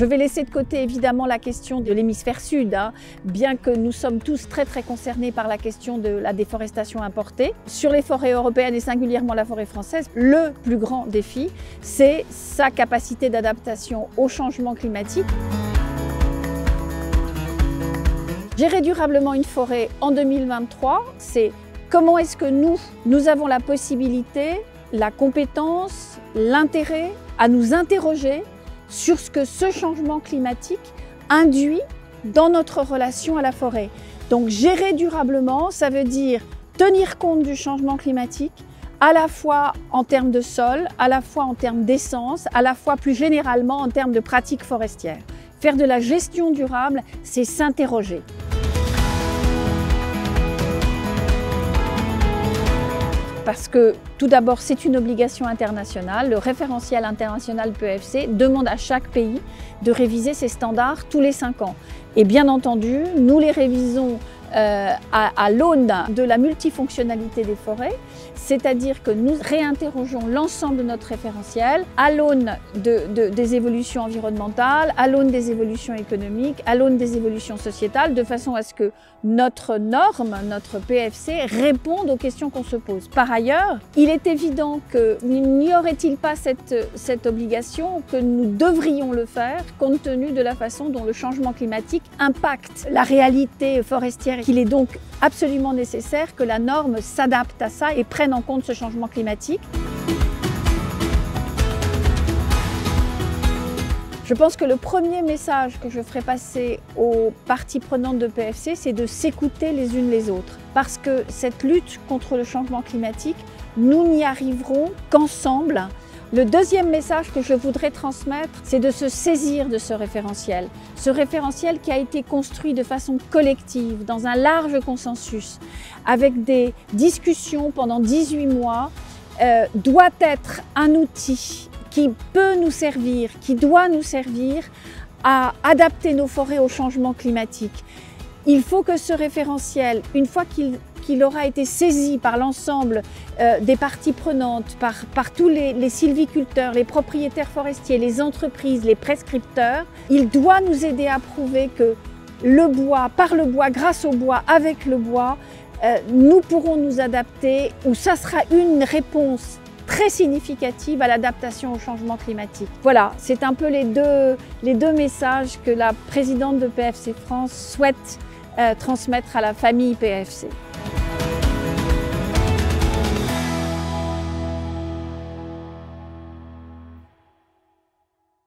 Je vais laisser de côté évidemment la question de l'hémisphère sud, bien que nous sommes tous très concernés par la question de la déforestation importée. Sur les forêts européennes et singulièrement la forêt française, le plus grand défi, c'est sa capacité d'adaptation au changement climatique. Gérer durablement une forêt en 2023, c'est comment est-ce que nous avons la possibilité, la compétence, l'intérêt à nous interroger sur ce que ce changement climatique induit dans notre relation à la forêt. Donc gérer durablement, ça veut dire tenir compte du changement climatique, à la fois en termes de sol, à la fois en termes d'essence, à la fois plus généralement en termes de pratiques forestières. Faire de la gestion durable, c'est s'interroger. Parce que tout d'abord, c'est une obligation internationale. Le référentiel international PEFC demande à chaque pays de réviser ses standards tous les 5 ans. Et bien entendu, nous les révisons à l'aune de la multifonctionnalité des forêts, c'est-à-dire que nous réinterrogeons l'ensemble de notre référentiel à l'aune des évolutions environnementales, à l'aune des évolutions économiques, à l'aune des évolutions sociétales, de façon à ce que notre norme, notre PEFC, réponde aux questions qu'on se pose. Par ailleurs, il est évident n'y aurait-il pas cette obligation que nous devrions le faire compte tenu de la façon dont le changement climatique impacte la réalité forestière, qu'il est donc absolument nécessaire que la norme s'adapte à ça et prenne en compte ce changement climatique. Je pense que le premier message que je ferai passer aux parties prenantes de PEFC, c'est de s'écouter les unes les autres. Parce que cette lutte contre le changement climatique, nous n'y arriverons qu'ensemble. Le deuxième message que je voudrais transmettre, c'est de se saisir de ce référentiel. Ce référentiel qui a été construit de façon collective, dans un large consensus, avec des discussions pendant 18 mois, doit être un outil qui peut nous servir, qui doit nous servir à adapter nos forêts au changement climatique. Il faut que ce référentiel, une fois qu'il aura été saisi par l'ensemble des parties prenantes, par tous les sylviculteurs, les propriétaires forestiers, les entreprises, les prescripteurs, il doit nous aider à prouver que le bois, par le bois, grâce au bois, avec le bois, nous pourrons nous adapter, ou ça sera une réponse très significative à l'adaptation au changement climatique. Voilà, c'est un peu les deux messages que la présidente de PEFC France souhaite transmettre à la famille PEFC.